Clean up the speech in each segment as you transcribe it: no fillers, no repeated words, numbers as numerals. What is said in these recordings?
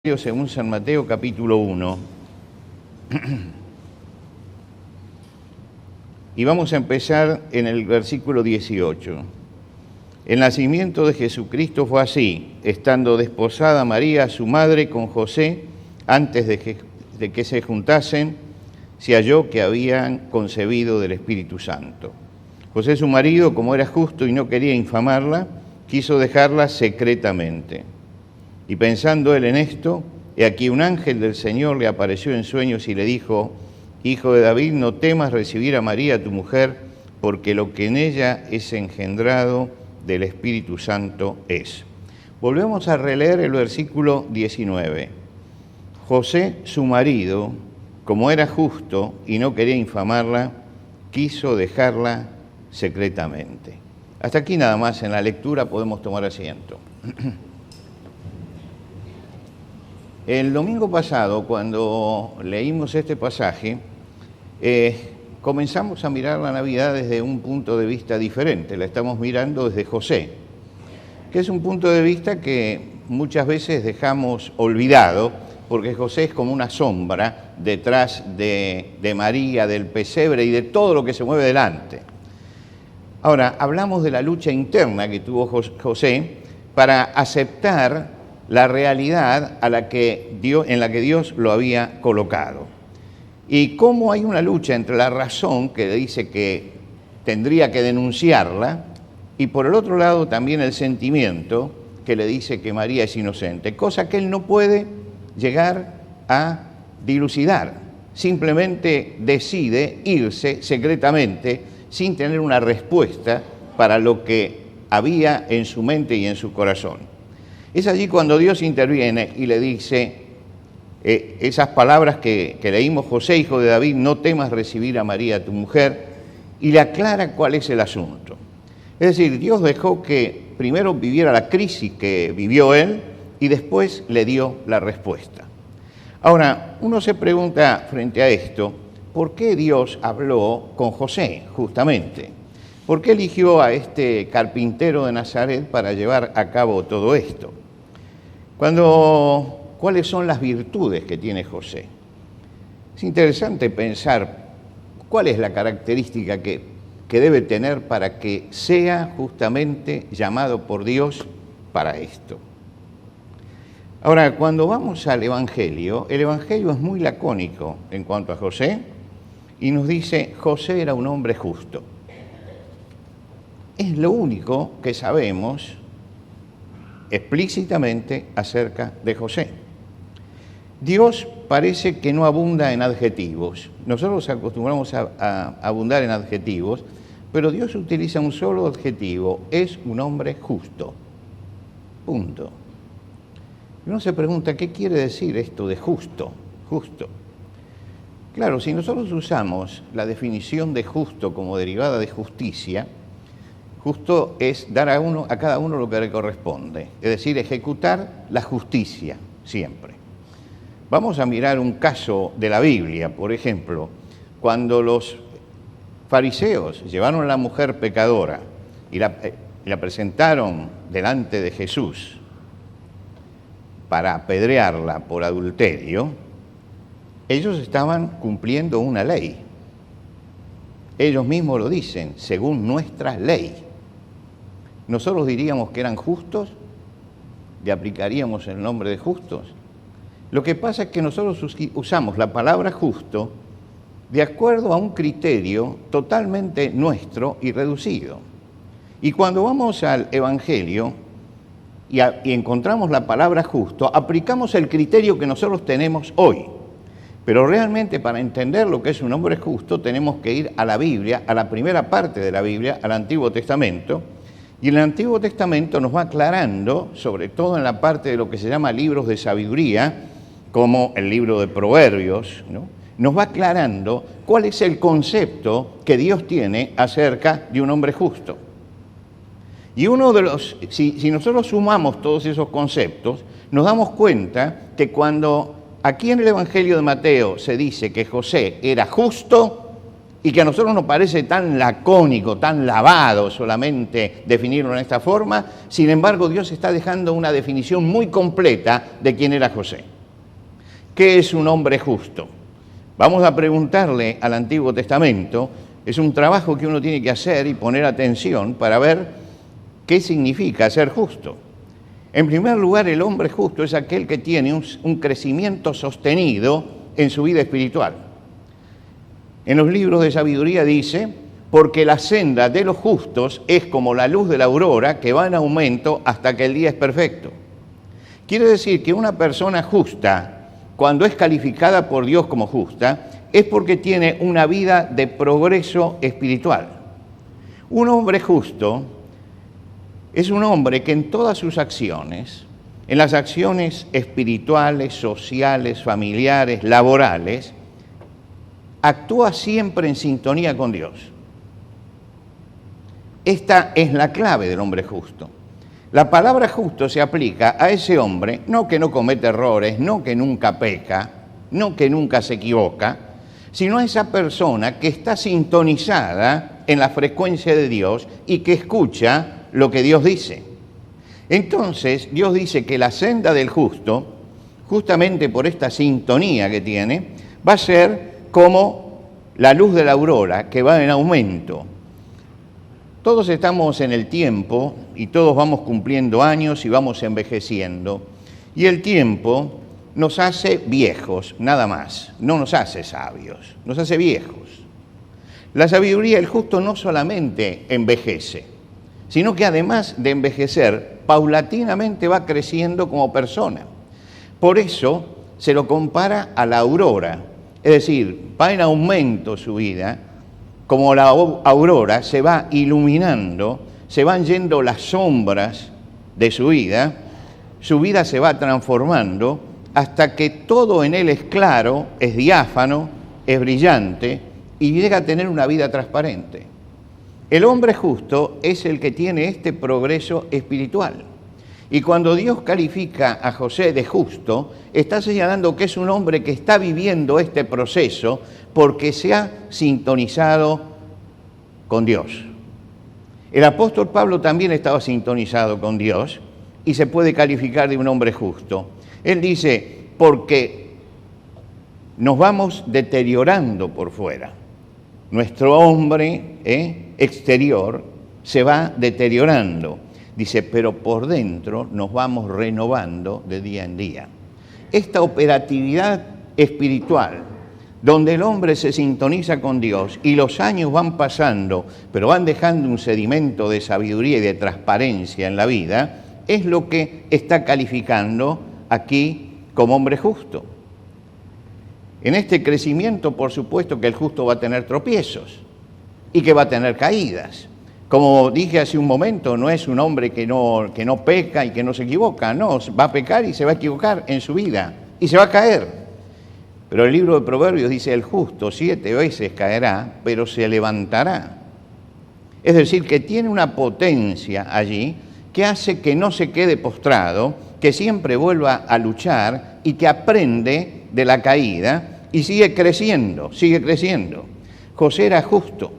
Según San Mateo capítulo 1. Y vamos a empezar en el versículo 18. El nacimiento de Jesucristo fue así: estando desposada María, su madre, con José, antes de que se juntasen, se halló que habían concebido del Espíritu Santo. José, su marido, como era justo y no quería infamarla, quiso dejarla secretamente. Y pensando él en esto, he aquí un ángel del Señor le apareció en sueños y le dijo: Hijo de David, no temas recibir a María tu mujer, porque lo que en ella es engendrado del Espíritu Santo es. Volvemos a releer el versículo 19. José, su marido, como era justo y no quería infamarla, quiso dejarla secretamente. Hasta aquí nada más en la lectura, podemos tomar asiento. El domingo pasado, cuando leímos este pasaje, comenzamos a mirar la Navidad desde un punto de vista diferente. La estamos mirando desde José, que es un punto de vista que muchas veces dejamos olvidado, porque José es como una sombra detrás de María, del pesebre y de todo lo que se mueve delante. Ahora, hablamos de la lucha interna que tuvo José para aceptar la realidad en la que Dios lo había colocado. Y cómo hay una lucha entre la razón, que le dice que tendría que denunciarla, y por el otro lado también el sentimiento, que le dice que María es inocente, cosa que él no puede llegar a dilucidar. Simplemente decide irse secretamente sin tener una respuesta para lo que había en su mente y en su corazón. Es allí cuando Dios interviene y le dice esas palabras que leímos: José, hijo de David, no temas recibir a María tu mujer, y le aclara cuál es el asunto. Es decir, Dios dejó que primero viviera la crisis que vivió él y después le dio la respuesta. Ahora, uno se pregunta frente a esto, ¿por qué Dios habló con José justamente? ¿Por qué eligió a este carpintero de Nazaret para llevar a cabo todo esto? ¿Cuáles son las virtudes que tiene José? Es interesante pensar cuál es la característica que debe tener para que sea justamente llamado por Dios para esto. Ahora, cuando vamos al Evangelio, el Evangelio es muy lacónico en cuanto a José y nos dice: José era un hombre justo. Es lo único que sabemos explícitamente acerca de José. Dios parece que no abunda en adjetivos. Nosotros acostumbramos a abundar en adjetivos, pero Dios utiliza un solo adjetivo: es un hombre justo. Punto. Uno se pregunta, ¿qué quiere decir esto de justo? Justo. Claro, si nosotros usamos la definición de justo como derivada de justicia, justo es dar a cada uno lo que le corresponde, es decir, ejecutar la justicia siempre. Vamos a mirar un caso de la Biblia, por ejemplo, cuando los fariseos llevaron a la mujer pecadora y la presentaron delante de Jesús para apedrearla por adulterio, ellos estaban cumpliendo una ley. Ellos mismos lo dicen: según nuestra ley. Nosotros diríamos que eran justos, le aplicaríamos el nombre de justos. Lo que pasa es que nosotros usamos la palabra justo de acuerdo a un criterio totalmente nuestro y reducido. Y cuando vamos al Evangelio y encontramos la palabra justo, aplicamos el criterio que nosotros tenemos hoy. Pero realmente, para entender lo que es un hombre justo, tenemos que ir a la Biblia, a la primera parte de la Biblia, al Antiguo Testamento. Y el Antiguo Testamento nos va aclarando, sobre todo en la parte de lo que se llama libros de sabiduría, como el libro de Proverbios, ¿no? Nos va aclarando cuál es el concepto que Dios tiene acerca de un hombre justo. Y si nosotros sumamos todos esos conceptos, nos damos cuenta que cuando aquí en el Evangelio de Mateo se dice que José era justo, y que a nosotros nos parece tan lacónico, tan lavado solamente definirlo en esta forma. Sin embargo, Dios está dejando una definición muy completa de quién era José. ¿Qué es un hombre justo? Vamos a preguntarle al Antiguo Testamento. Es un trabajo que uno tiene que hacer y poner atención para ver qué significa ser justo. En primer lugar, el hombre justo es aquel que tiene un crecimiento sostenido en su vida espiritual. En los libros de sabiduría dice, porque la senda de los justos es como la luz de la aurora que va en aumento hasta que el día es perfecto. Quiere decir que una persona justa, cuando es calificada por Dios como justa, es porque tiene una vida de progreso espiritual. Un hombre justo es un hombre que en todas sus acciones, en las acciones espirituales, sociales, familiares, laborales, actúa siempre en sintonía con Dios. Esta es la clave del hombre justo. La palabra justo se aplica a ese hombre, no que no comete errores, no que nunca peca, no que nunca se equivoca, sino a esa persona que está sintonizada en la frecuencia de Dios y que escucha lo que Dios dice. Entonces, Dios dice que la senda del justo, justamente por esta sintonía que tiene, va a ser como la luz de la aurora que va en aumento. Todos estamos en el tiempo y todos vamos cumpliendo años y vamos envejeciendo. Y el tiempo nos hace viejos, nada más. No nos hace sabios, nos hace viejos. La sabiduría del justo no solamente envejece, sino que además de envejecer, paulatinamente va creciendo como persona. Por eso se lo compara a la aurora. Es decir, va en aumento su vida, como la aurora se va iluminando, se van yendo las sombras de su vida se va transformando hasta que todo en él es claro, es diáfano, es brillante y llega a tener una vida transparente. El hombre justo es el que tiene este progreso espiritual. Y cuando Dios califica a José de justo, está señalando que es un hombre que está viviendo este proceso porque se ha sintonizado con Dios. El apóstol Pablo también estaba sintonizado con Dios y se puede calificar de un hombre justo. Él dice, porque nos vamos deteriorando por fuera. Nuestro hombre exterior se va deteriorando. Dice, pero por dentro nos vamos renovando de día en día. Esta operatividad espiritual, donde el hombre se sintoniza con Dios y los años van pasando, pero van dejando un sedimento de sabiduría y de transparencia en la vida, es lo que está calificando aquí como hombre justo. En este crecimiento, por supuesto que el justo va a tener tropiezos y que va a tener caídas. Como dije hace un momento, no es un hombre que no peca y que no se equivoca, no, va a pecar y se va a equivocar en su vida y se va a caer. Pero el libro de Proverbios dice, el justo 7 veces caerá, pero se levantará. Es decir, que tiene una potencia allí que hace que no se quede postrado, que siempre vuelva a luchar y que aprende de la caída y sigue creciendo, sigue creciendo. José era justo.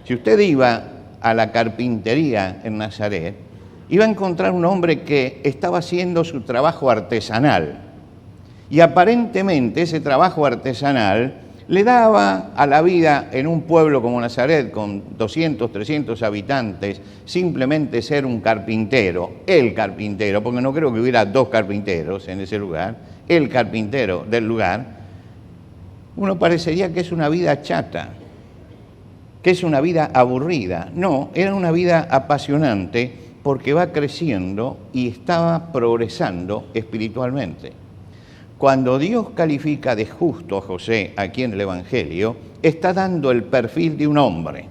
Si usted iba a la carpintería en Nazaret, iba a encontrar un hombre que estaba haciendo su trabajo artesanal. Y aparentemente ese trabajo artesanal le daba a la vida en un pueblo como Nazaret, con 200, 300 habitantes, simplemente ser un carpintero, el carpintero, porque no creo que hubiera dos carpinteros en ese lugar, el carpintero del lugar, uno parecería que es una vida chata, que es una vida aburrida. No, era una vida apasionante porque va creciendo y estaba progresando espiritualmente. Cuando Dios califica de justo a José aquí en el Evangelio, está dando el perfil de un hombre.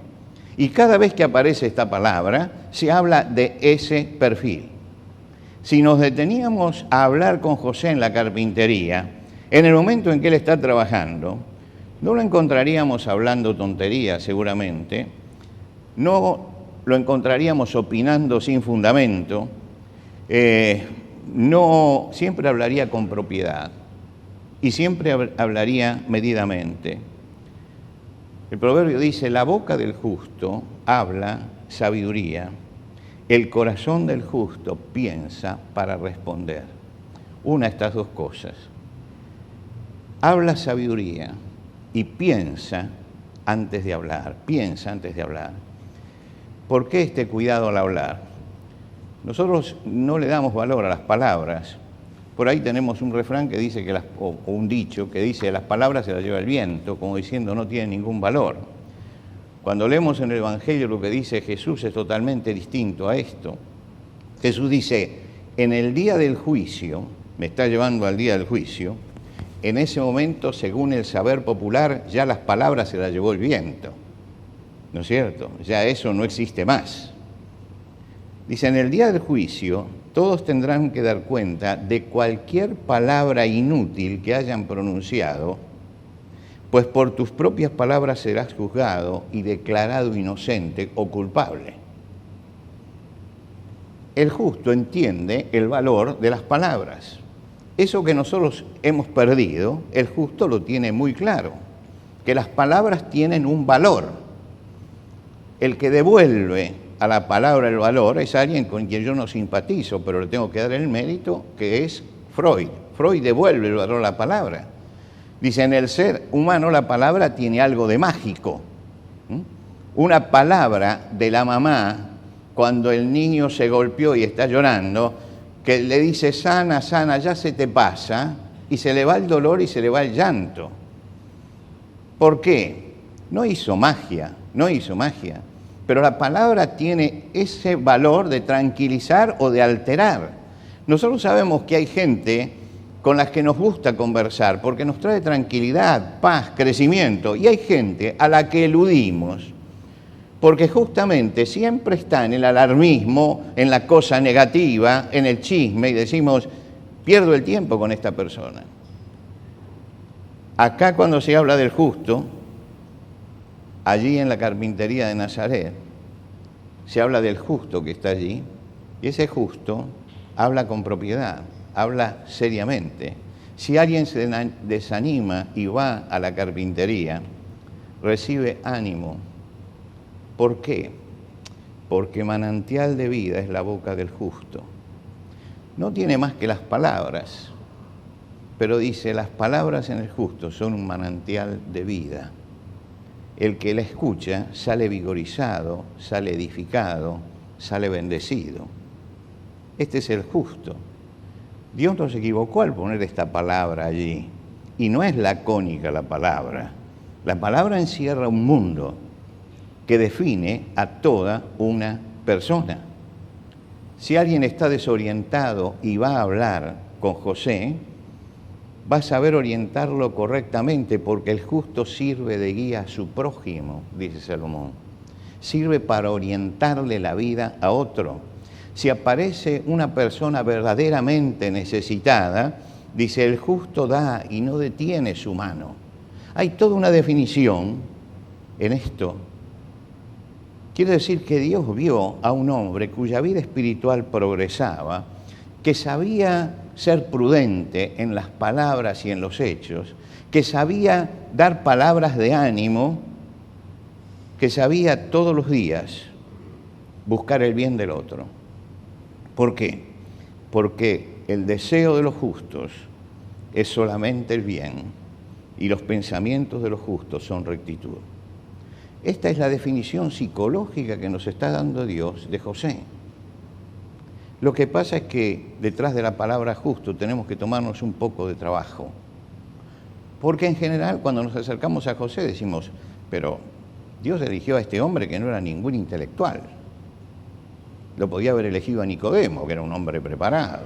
Y cada vez que aparece esta palabra, se habla de ese perfil. Si nos deteníamos a hablar con José en la carpintería, en el momento en que él está trabajando, no lo encontraríamos hablando tonterías seguramente, no lo encontraríamos opinando sin fundamento, no, siempre hablaría con propiedad y siempre hablaría medidamente. El proverbio dice, la boca del justo habla sabiduría, el corazón del justo piensa para responder. Una de estas dos cosas. Habla sabiduría y piensa antes de hablar, ¿Por qué este cuidado al hablar? Nosotros no le damos valor a las palabras. Por ahí tenemos un refrán que dice o un dicho que dice, las palabras se las lleva el viento, como diciendo no tienen ningún valor. Cuando leemos en el Evangelio lo que dice Jesús es totalmente distinto a esto. Jesús dice, en el día del juicio, me está llevando al día del juicio, en ese momento, según el saber popular, ya las palabras se las llevó el viento. ¿No es cierto? Ya eso no existe más. Dice, en el día del juicio, todos tendrán que dar cuenta de cualquier palabra inútil que hayan pronunciado, pues por tus propias palabras serás juzgado y declarado inocente o culpable. El justo entiende el valor de las palabras. Eso que nosotros hemos perdido, el justo lo tiene muy claro, que las palabras tienen un valor. El que devuelve a la palabra el valor es alguien con quien yo no simpatizo, pero le tengo que dar el mérito, que es Freud. Freud devuelve el valor a la palabra. Dice, en el ser humano la palabra tiene algo de mágico. Una palabra de la mamá, cuando el niño se golpeó y está llorando, que le dice, sana, sana, ya se te pasa, y se le va el dolor y se le va el llanto. ¿Por qué? No hizo magia, pero la palabra tiene ese valor de tranquilizar o de alterar. Nosotros sabemos que hay gente con las que nos gusta conversar porque nos trae tranquilidad, paz, crecimiento, y hay gente a la que eludimos porque justamente siempre está en el alarmismo, en la cosa negativa, en el chisme, y decimos, pierdo el tiempo con esta persona. Acá cuando se habla del justo, allí en la carpintería de Nazaret, se habla del justo que está allí, y ese justo habla con propiedad, habla seriamente. Si alguien se desanima y va a la carpintería, recibe ánimo. ¿Por qué? Porque manantial de vida es la boca del justo. No tiene más que las palabras, pero dice, las palabras en el justo son un manantial de vida. El que la escucha sale vigorizado, sale edificado, sale bendecido. Este es el justo. Dios no se equivocó al poner esta palabra allí. Y no es lacónica la palabra. La palabra encierra un mundo que define a toda una persona. Si alguien está desorientado y va a hablar con José, va a saber orientarlo correctamente porque el justo sirve de guía a su prójimo, dice Salomón. Sirve para orientarle la vida a otro. Si aparece una persona verdaderamente necesitada, dice, el justo da y no detiene su mano. Hay toda una definición en esto. Quiere decir que Dios vio a un hombre cuya vida espiritual progresaba, que sabía ser prudente en las palabras y en los hechos, que sabía dar palabras de ánimo, que sabía todos los días buscar el bien del otro. ¿Por qué? Porque el deseo de los justos es solamente el bien y los pensamientos de los justos son rectitud. Esta es la definición psicológica que nos está dando Dios de José. Lo que pasa es que detrás de la palabra justo tenemos que tomarnos un poco de trabajo. Porque en general cuando nos acercamos a José decimos, pero Dios eligió a este hombre que no era ningún intelectual. Lo podía haber elegido a Nicodemo, que era un hombre preparado.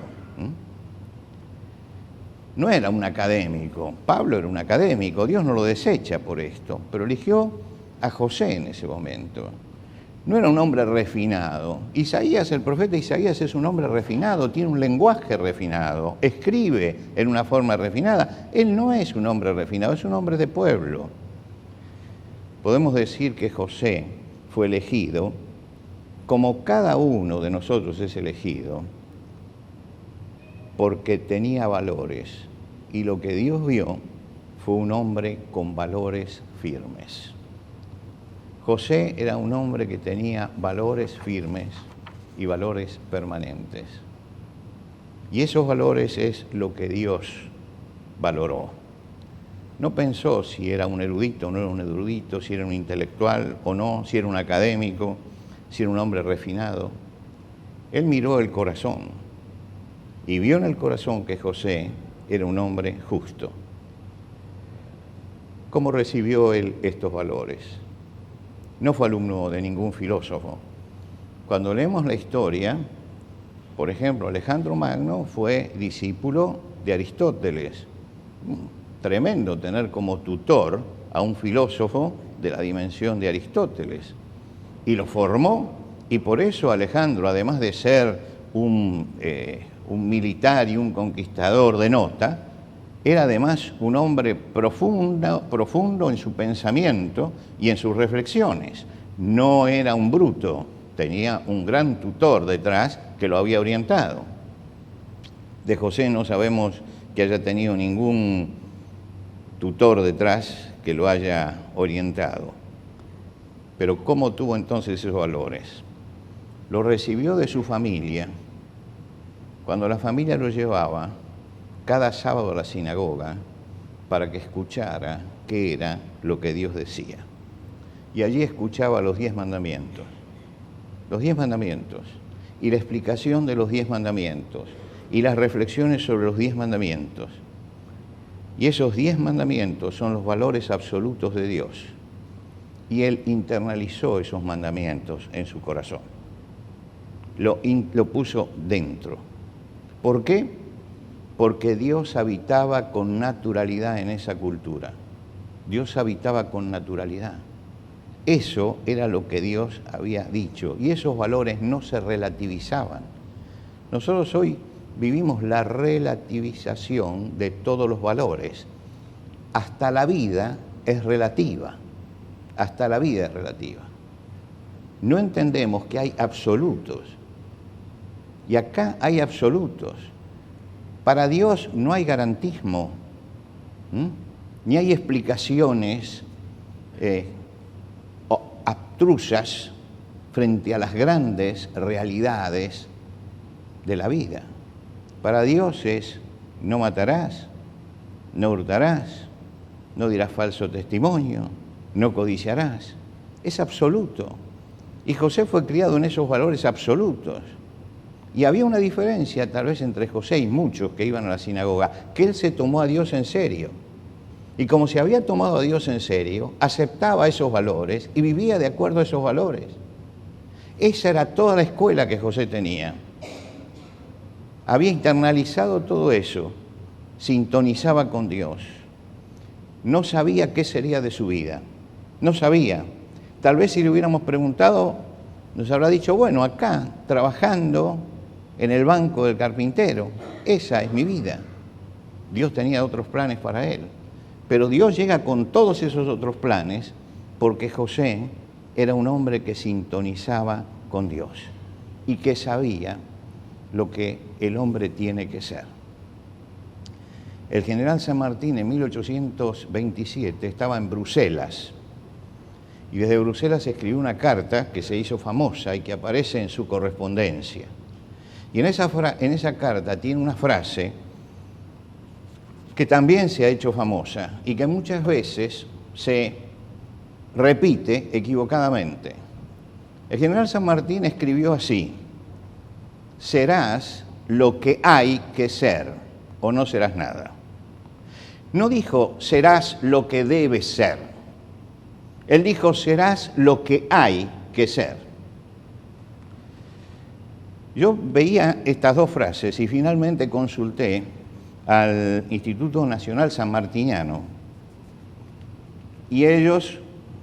No era un académico. Pablo era un académico. Dios no lo desecha por esto, pero eligió a José en ese momento. No era un hombre refinado. Isaías, el profeta Isaías es un hombre refinado, tiene un lenguaje refinado, escribe en una forma refinada. Él no es un hombre refinado, es un hombre de pueblo. Podemos decir que José fue elegido como cada uno de nosotros es elegido porque tenía valores y lo que Dios vio fue un hombre con valores firmes. José era un hombre que tenía valores firmes y valores permanentes. Y esos valores es lo que Dios valoró. No pensó si era un erudito o no era un erudito, si era un intelectual o no, si era un académico, si era un hombre refinado. Él miró el corazón y vio en el corazón que José era un hombre justo. ¿Cómo recibió él estos valores? No fue alumno de ningún filósofo. Cuando leemos la historia, por ejemplo, Alejandro Magno fue discípulo de Aristóteles. Tremendo tener como tutor a un filósofo de la dimensión de Aristóteles. Y lo formó, y por eso Alejandro, además de ser un militar y un conquistador de nota, era además un hombre profundo en su pensamiento y en sus reflexiones. No era un bruto, tenía un gran tutor detrás que lo había orientado. De José no sabemos que haya tenido ningún tutor detrás que lo haya orientado. Pero ¿cómo tuvo entonces esos valores? Lo recibió de su familia. Cuando la familia lo llevaba cada sábado a la sinagoga para que escuchara qué era lo que Dios decía. Y allí escuchaba los 10 mandamientos. Los 10 mandamientos. Y la explicación de los 10 mandamientos. Y las reflexiones sobre los 10 mandamientos. Y esos 10 mandamientos son los valores absolutos de Dios. Y él internalizó esos mandamientos en su corazón. Lo puso dentro. ¿Por qué? Porque Dios habitaba con naturalidad en esa cultura. Dios habitaba con naturalidad. Eso era lo que Dios había dicho. Y esos valores no se relativizaban. Nosotros hoy vivimos la relativización de todos los valores. Hasta la vida es relativa. Hasta la vida es relativa. No entendemos que hay absolutos. Y acá hay absolutos. Para Dios no hay garantismo, ni hay explicaciones abstrusas frente a las grandes realidades de la vida. Para Dios es: no matarás, no hurtarás, no dirás falso testimonio, no codiciarás. Es absoluto. Y José fue criado en esos valores absolutos. Y había una diferencia tal vez entre José y muchos que iban a la sinagoga, que él se tomó a Dios en serio. Y como se había tomado a Dios en serio, aceptaba esos valores y vivía de acuerdo a esos valores. Esa era toda la escuela que José tenía. Había internalizado todo eso, sintonizaba con Dios. No sabía qué sería de su vida, no sabía. Tal vez si le hubiéramos preguntado, nos habrá dicho: bueno, acá, trabajando en el banco del carpintero, esa es mi vida. Dios tenía otros planes para él. Pero Dios llega con todos esos otros planes porque José era un hombre que sintonizaba con Dios y que sabía lo que el hombre tiene que ser. El general San Martín en 1827 estaba en Bruselas y desde Bruselas escribió una carta que se hizo famosa y que aparece en su correspondencia. Y en esa carta tiene una frase que también se ha hecho famosa y que muchas veces se repite equivocadamente. El general San Martín escribió así: serás lo que hay que ser o no serás nada. No dijo serás lo que debes ser. Él dijo serás lo que hay que ser. Yo veía estas dos frases y finalmente consulté al Instituto Nacional Sanmartiniano y ellos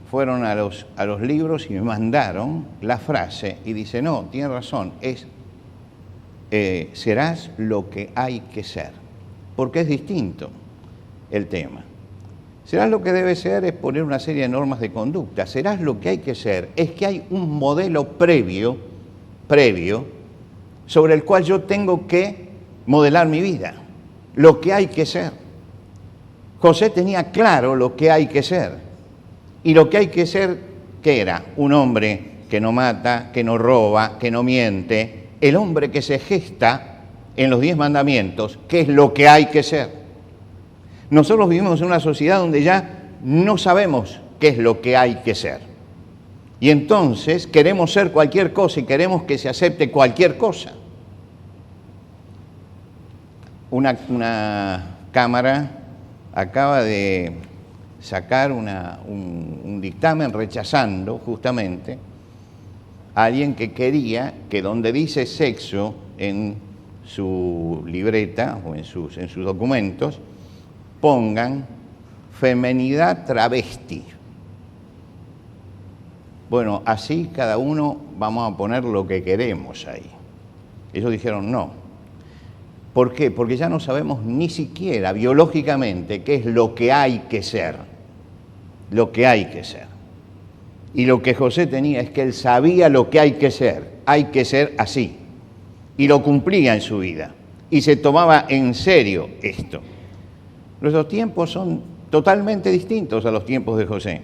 fueron a los libros y me mandaron la frase y dice: no, tiene razón, es serás lo que hay que ser, porque es distinto el tema. Serás lo que debe ser es poner una serie de normas de conducta. Serás lo que hay que ser es que hay un modelo previo sobre el cual yo tengo que modelar mi vida, lo que hay que ser. José tenía claro lo que hay que ser, y lo que hay que ser ¿Qué era? Un hombre que no mata, que no roba, que no miente. El hombre que se gesta en los 10 mandamientos, que es lo que hay que ser. Nosotros vivimos en una sociedad donde ya no sabemos qué es lo que hay que ser. Y entonces queremos ser cualquier cosa y queremos que se acepte cualquier cosa. Una cámara acaba de sacar un dictamen rechazando justamente a alguien que quería que donde dice sexo en su libreta o en sus documentos pongan femenidad travesti. Bueno, así cada uno vamos a poner lo que queremos ahí. Ellos dijeron no. ¿Por qué? Porque ya no sabemos ni siquiera biológicamente qué es lo que hay que ser. Lo que hay que ser. Y lo que José tenía es que él sabía lo que hay que ser. Hay que ser así. Y lo cumplía en su vida. Y se tomaba en serio esto. Nuestros tiempos son totalmente distintos a los tiempos de José.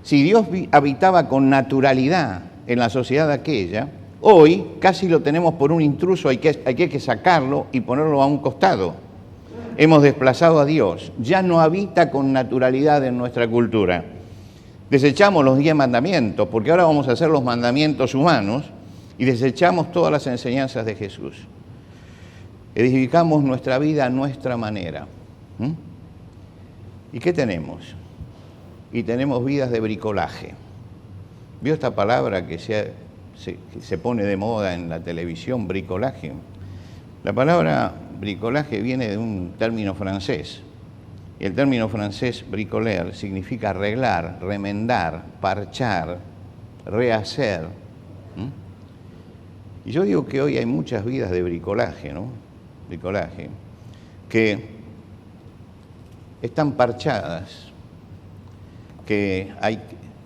Si Dios habitaba con naturalidad en la sociedad aquella, hoy casi lo tenemos por un intruso, hay que sacarlo y ponerlo a un costado. Hemos desplazado a Dios, ya no habita con naturalidad en nuestra cultura. Desechamos los 10 mandamientos, porque ahora vamos a hacer los mandamientos humanos y desechamos todas las enseñanzas de Jesús. Edificamos nuestra vida a nuestra manera. ¿Y qué tenemos? Y tenemos vidas de bricolaje. ¿Vio esta palabra que se pone de moda en la televisión, bricolaje? La palabra bricolaje viene de un término francés. Y el término francés bricoler significa arreglar, remendar, parchar, rehacer. Y yo digo que hoy hay muchas vidas de bricolaje, ¿no? Bricolaje, que están parchadas, que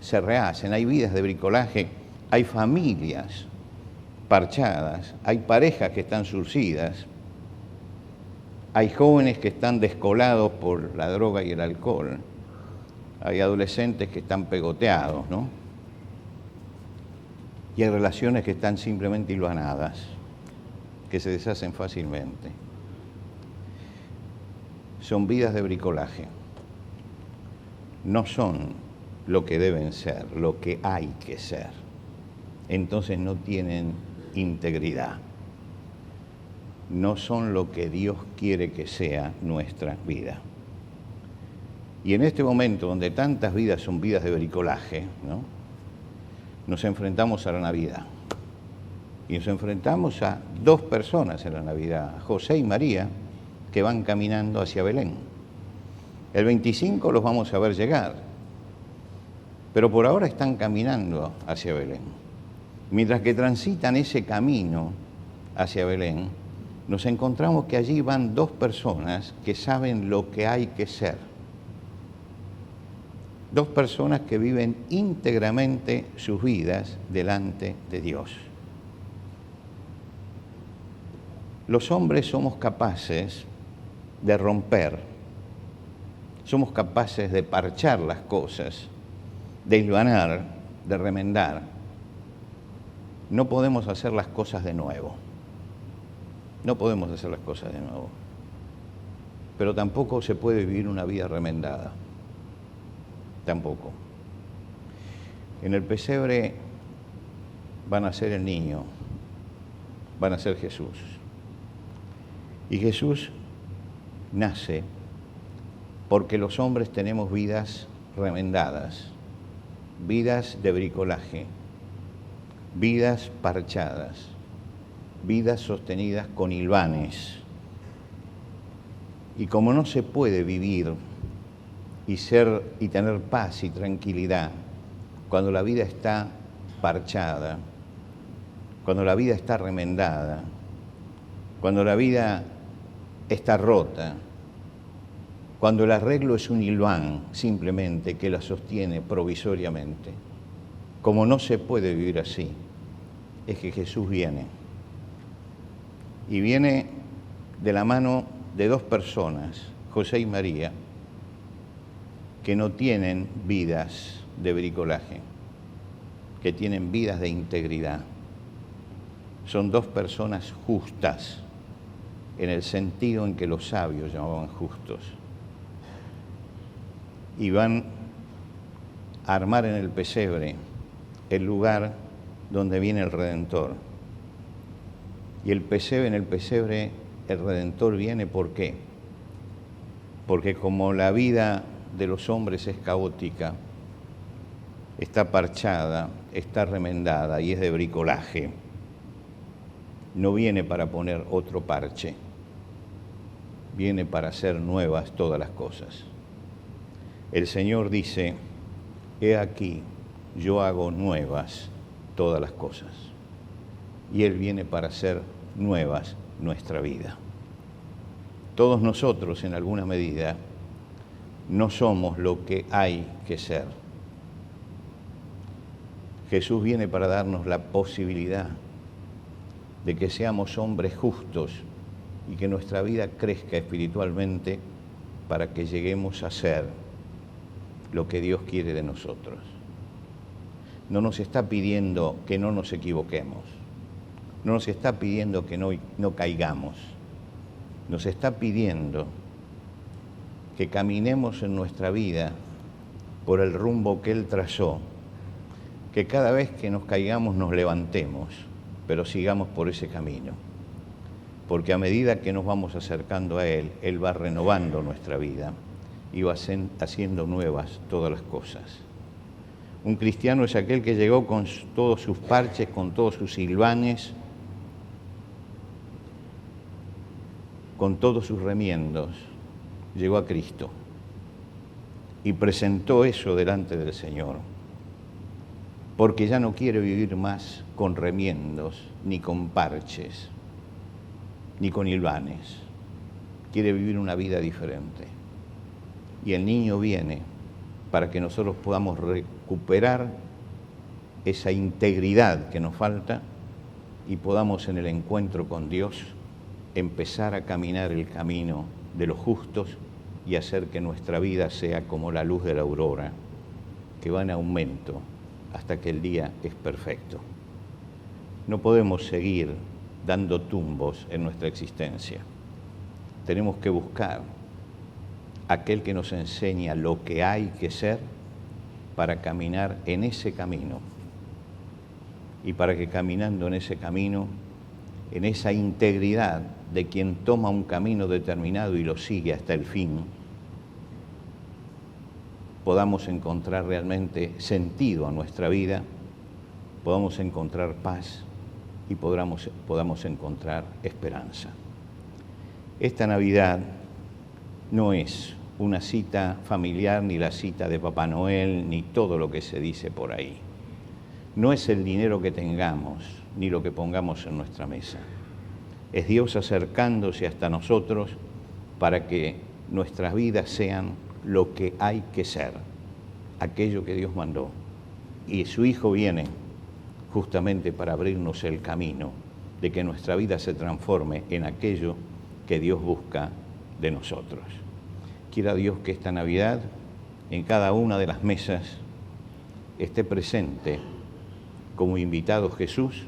se rehacen, hay vidas de bricolaje, hay familias parchadas, hay parejas que están surcidas, hay jóvenes que están descolados por la droga y el alcohol, hay adolescentes que están pegoteados, ¿no? Y hay relaciones que están simplemente hilvanadas, que se deshacen fácilmente. Son vidas de bricolaje. No son lo que deben ser, lo que hay que ser. Entonces no tienen integridad. No son lo que Dios quiere que sea nuestra vida. Y en este momento donde tantas vidas son vidas de bricolaje, ¿no? Nos enfrentamos a la Navidad. Y nos enfrentamos a 2 personas en la Navidad, José y María, que van caminando hacia Belén. El 25 los vamos a ver llegar, pero por ahora están caminando hacia Belén. Mientras que transitan ese camino hacia Belén, nos encontramos que allí van 2 personas que saben lo que hay que ser. 2 personas que viven íntegramente sus vidas delante de Dios. Los hombres somos capaces de romper, somos capaces de parchar las cosas, de hilvanar, de remendar. No podemos hacer las cosas de nuevo. No podemos hacer las cosas de nuevo. Pero tampoco se puede vivir una vida remendada. Tampoco. En el pesebre van a ser el niño, van a ser Jesús. Y Jesús nace porque los hombres tenemos vidas remendadas, vidas de bricolaje, vidas parchadas, vidas sostenidas con hilvanes. Y como no se puede vivir y tener paz y tranquilidad cuando la vida está parchada, cuando la vida está remendada, cuando la vida está rota, cuando el arreglo es un hilván simplemente que la sostiene provisoriamente. Como no se puede vivir así, es que Jesús viene. Y viene de la mano de 2 personas, José y María, que no tienen vidas de bricolaje, que tienen vidas de integridad. Son dos personas justas, en el sentido en que los sabios llamaban justos. Y van a armar en el pesebre el lugar donde viene el Redentor. Y en el pesebre, el Redentor viene, ¿por qué? Porque como la vida de los hombres es caótica, está parchada, está remendada y es de bricolaje, no viene para poner otro parche, viene para hacer nuevas todas las cosas. El Señor dice, he aquí, yo hago nuevas todas las cosas. Y Él viene para hacer nuevas nuestra vida. Todos nosotros, en alguna medida, no somos lo que hay que ser. Jesús viene para darnos la posibilidad de que seamos hombres justos y que nuestra vida crezca espiritualmente para que lleguemos a ser lo que Dios quiere de nosotros. No nos está pidiendo que no nos equivoquemos, no nos está pidiendo que no caigamos, nos está pidiendo que caminemos en nuestra vida por el rumbo que Él trazó, que cada vez que nos caigamos nos levantemos, pero sigamos por ese camino, porque a medida que nos vamos acercando a Él, Él va renovando nuestra vida y va haciendo nuevas todas las cosas. Un cristiano es aquel que llegó con todos sus parches, con todos sus silvanes, con todos sus remiendos, llegó a Cristo y presentó eso delante del Señor, porque ya no quiere vivir más con remiendos, ni con parches, ni con hilvanes. Quiere vivir una vida diferente. Y el niño viene para que nosotros podamos recuperar esa integridad que nos falta y podamos en el encuentro con Dios empezar a caminar el camino de los justos y hacer que nuestra vida sea como la luz de la aurora, que va en aumento hasta que el día es perfecto. No podemos seguir dando tumbos en nuestra existencia. Tenemos que buscar aquel que nos enseña lo que hay que ser para caminar en ese camino. Y para que caminando en ese camino, en esa integridad de quien toma un camino determinado y lo sigue hasta el fin, podamos encontrar realmente sentido a nuestra vida, podamos encontrar paz y podamos encontrar esperanza. Esta Navidad no es una cita familiar, ni la cita de Papá Noel, ni todo lo que se dice por ahí. No es el dinero que tengamos, ni lo que pongamos en nuestra mesa. Es Dios acercándose hasta nosotros para que nuestras vidas sean lo que hay que ser, aquello que Dios mandó. Y su Hijo viene justamente para abrirnos el camino de que nuestra vida se transforme en aquello que Dios busca de nosotros. Quiera Dios que esta Navidad, en cada una de las mesas, esté presente como invitado Jesús,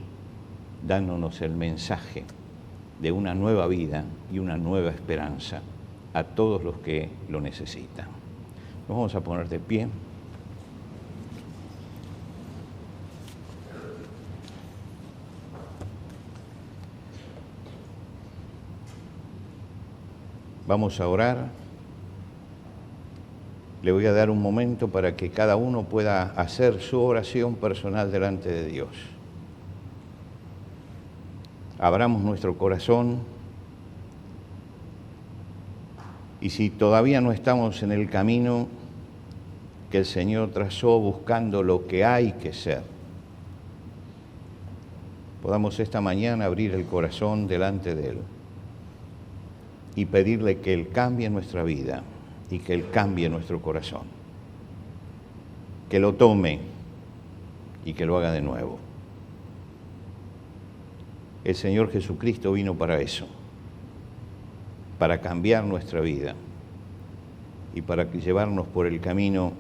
dándonos el mensaje de una nueva vida y una nueva esperanza a todos los que lo necesitan. Nos vamos a poner de pie. Vamos a orar. Le voy a dar un momento para que cada uno pueda hacer su oración personal delante de Dios. Abramos nuestro corazón y si todavía no estamos en el camino que el Señor trazó buscando lo que hay que ser, podamos esta mañana abrir el corazón delante de Él y pedirle que Él cambie nuestra vida y que Él cambie nuestro corazón, que lo tome y que lo haga de nuevo. El Señor Jesucristo vino para eso, para cambiar nuestra vida, y para llevarnos por el camino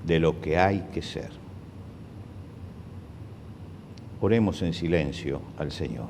de lo que hay que ser. Oremos en silencio al Señor.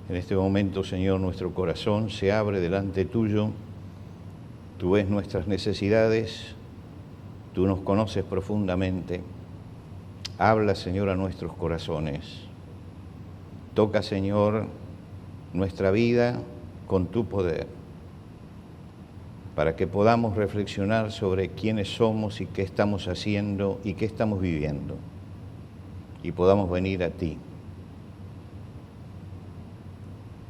En este momento, Señor, nuestro corazón se abre delante tuyo. Tú ves nuestras necesidades, tú nos conoces profundamente. Habla, Señor, a nuestros corazones. Toca, Señor, nuestra vida con tu poder, para que podamos reflexionar sobre quiénes somos y qué estamos haciendo y qué estamos viviendo, y podamos venir a ti,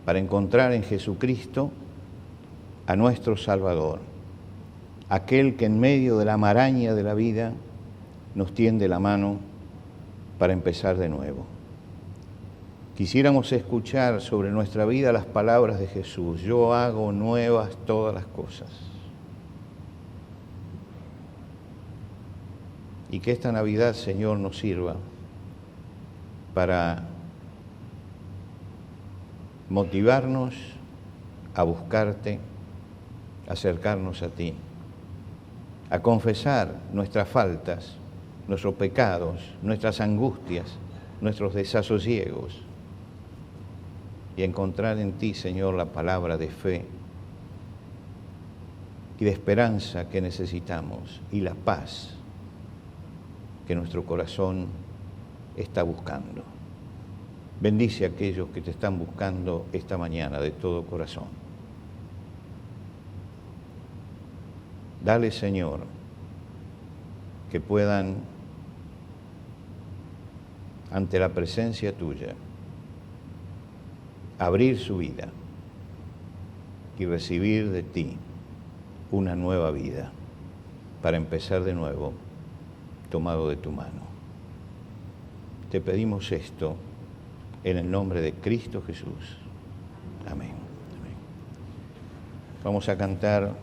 para encontrar en Jesucristo a nuestro Salvador, aquel que en medio de la maraña de la vida nos tiende la mano para empezar de nuevo. Quisiéramos escuchar sobre nuestra vida las palabras de Jesús: yo hago nuevas todas las cosas. Y que esta Navidad, Señor, nos sirva para motivarnos a buscarte, a acercarnos a ti, a confesar nuestras faltas, nuestros pecados, nuestras angustias, nuestros desasosiegos, y encontrar en ti, Señor, la palabra de fe y de esperanza que necesitamos, y la paz que nuestro corazón está buscando. Bendice a aquellos que te están buscando esta mañana de todo corazón. Dale, Señor, que puedan, ante la presencia tuya, abrir su vida y recibir de ti una nueva vida para empezar de nuevo, tomado de tu mano. Te pedimos esto en el nombre de Cristo Jesús. Amén. Amén. Vamos a cantar